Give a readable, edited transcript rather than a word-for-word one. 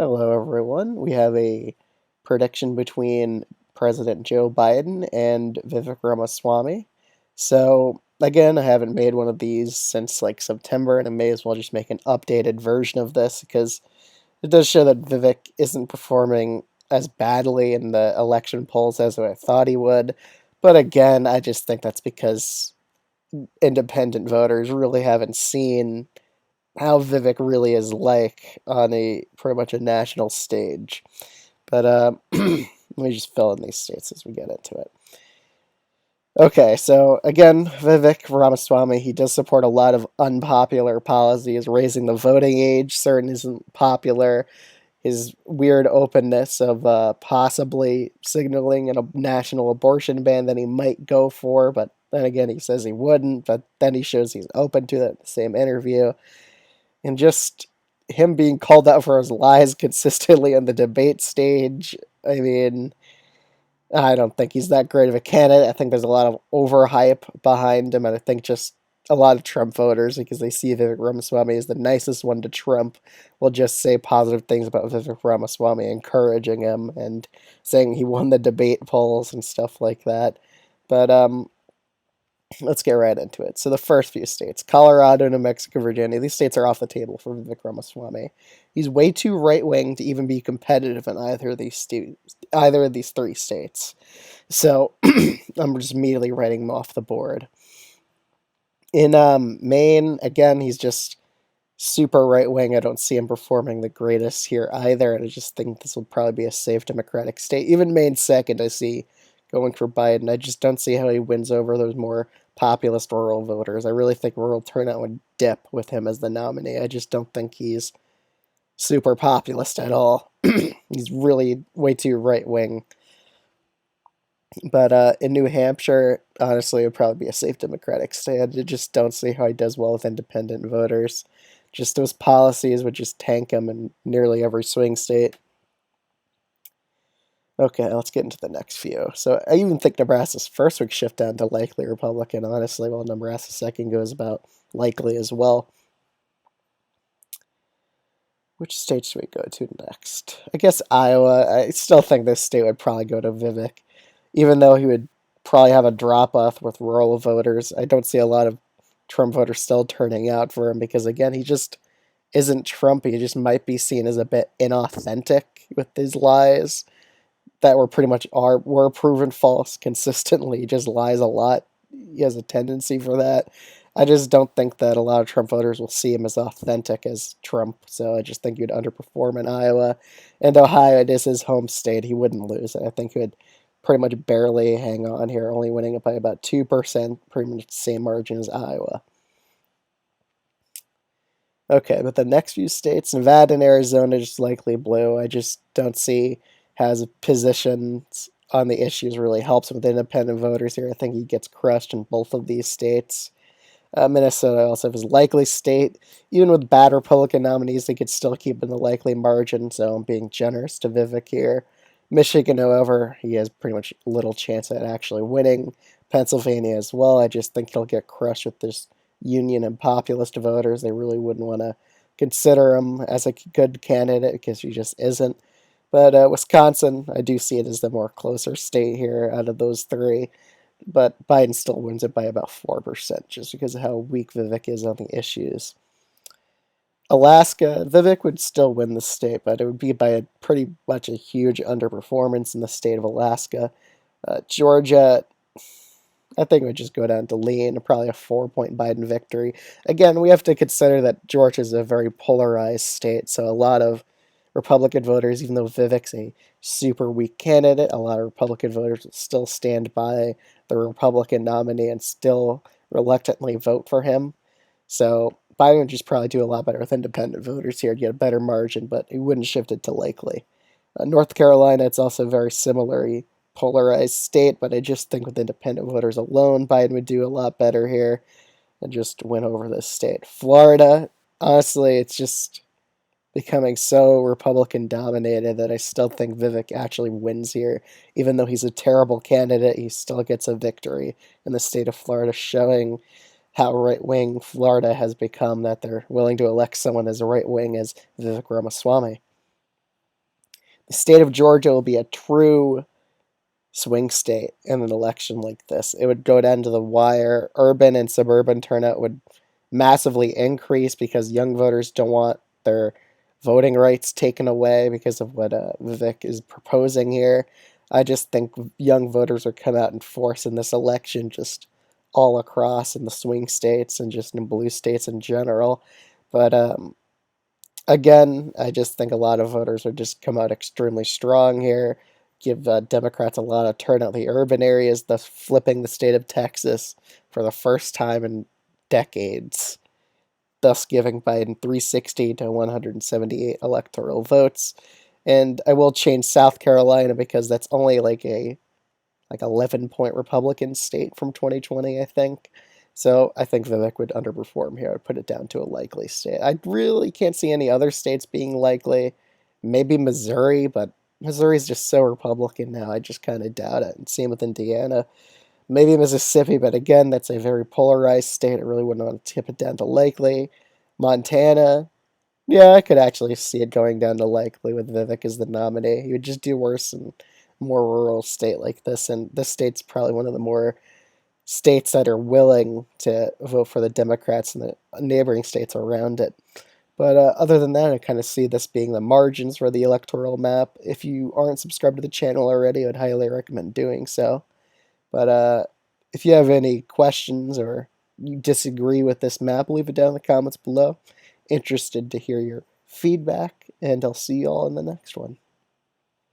Hello, everyone. We have a prediction between President Joe Biden and Vivek Ramaswamy. So, again, I haven't made one of these since like September, and I may as well just make an updated version of this because it does show that Vivek isn't performing as badly in the election polls as I thought he would. But again, I just think that's because independent voters really haven't seen how Vivek really is like on a pretty much a national stage. But let me just fill in these states as we get into it. Okay, so again, Vivek Ramaswamy, he does support a lot of unpopular policies. Raising the voting age certain isn't popular. His weird openness of possibly signaling a national abortion ban that he might go for, but then again, he says he wouldn't, but then he shows he's open to it in the same interview. And just him being called out for his lies consistently on the debate stage. I mean, I don't think he's that great of a candidate. I think there's a lot of overhype behind him, and I think just a lot of Trump voters, because they see Vivek Ramaswamy as the nicest one to Trump, will just say positive things about Vivek Ramaswamy, encouraging him and saying he won the debate polls and stuff like that. But let's get right into it. So the first few states, Colorado, New Mexico, Virginia, these states are off the table for Vivek Ramaswamy. He's way too right wing to even be competitive in either of these three states. So I'm just immediately writing him off the board. In Maine, again, he's just super right wing. I don't see him performing the greatest here either, and I just think this will probably be a safe Democratic state. Even Maine second, I see going for Biden. I just don't see how he wins over those more populist rural voters. I really think rural turnout would dip with him as the nominee. I just don't think he's super populist at all. He's really way too right wing. But in New Hampshire, honestly, it would probably be a safe Democratic state. I just don't see how he does well with independent voters. Just those policies would just tank him in nearly every swing state. Okay, let's get into the next few. So I even think Nebraska's first would shift down to likely Republican, honestly, while Nebraska's second goes about likely as well. Which state should we go to next? I guess Iowa. I still think this state would probably go to Vivek, even though he would probably have a drop off with rural voters. I don't see a lot of Trump voters still turning out for him because, again, he just isn't Trump. He just might be seen as a bit inauthentic with his lies that were proven false consistently. He just lies a lot. He has a tendency for that. I just don't think that a lot of Trump voters will see him as authentic as Trump. So I just think he would underperform in Iowa. And Ohio, it is his home state. He wouldn't lose. I think he would pretty much barely hang on here, only winning it by about 2%, pretty much the same margin as Iowa. Okay, but the next few states, Nevada and Arizona, just likely blue. I just don't see has positions on the issues really helps with independent voters here. I think he gets crushed in both of these states. Minnesota also has likely state. Even with bad Republican nominees, they could still keep in the likely margin, so I'm being generous to Vivek here. Michigan, however, he has pretty much little chance at actually winning. Pennsylvania as well. I just think he'll get crushed with this union and populist voters. They really wouldn't want to consider him as a good candidate because he just isn't. But Wisconsin, I do see it as the more closer state here out of those three. But Biden still wins it by about 4% just because of how weak Vivek is on the issues. Alaska, Vivek would still win the state, but it would be by pretty much a huge underperformance in the state of Alaska. Georgia, I think it would just go down to lean, probably a 4 point Biden victory. Again, we have to consider that Georgia is a very polarized state, so a lot of Republican voters, even though Vivek's a super weak candidate, a lot of Republican voters will still stand by the Republican nominee and still reluctantly vote for him. So Biden would just probably do a lot better with independent voters here, get a better margin, but he wouldn't shift it to likely. North Carolina, it's also a very similarly polarized state, but I just think with independent voters alone, Biden would do a lot better here and just win over this state. Florida, honestly, it's just becoming so Republican dominated that I still think Vivek actually wins here. Even though he's a terrible candidate, he still gets a victory in the state of Florida, showing how right wing Florida has become, that they're willing to elect someone as right wing as Vivek Ramaswamy. The state of Georgia will be a true swing state in an election like this. It would go down to the wire. Urban and suburban turnout would massively increase because young voters don't want their voting rights taken away because of what Vivek is proposing here. I just think young voters would come out in force in this election, just all across in the swing states and just in blue states in general. But again, I just think a lot of voters would just come out extremely strong here, give Democrats a lot of turnout in the urban areas, thus flipping the state of Texas for the first time in decades, thus giving Biden 360 to 178 electoral votes. And I will change South Carolina because that's only like 11-point Republican state from 2020, I think. So I think Vivek would underperform here. I'd put it down to a likely state. I really can't see any other states being likely. Maybe Missouri, but Missouri's just so Republican now. I just kind of doubt it. And same with Indiana. Maybe Mississippi, but again, that's a very polarized state. I really wouldn't want to tip it down to likely. Montana, yeah, I could actually see it going down to likely with Vivek as the nominee. He would just do worse in a more rural state like this, and this state's probably one of the more states that are willing to vote for the Democrats and the neighboring states around it. But other than that, I kind of see this being the margins for the electoral map. If you aren't subscribed to the channel already, I would highly recommend doing so. But if you have any questions or you disagree with this map, leave it down in the comments below. Interested to hear your feedback, and I'll see you all in the next one.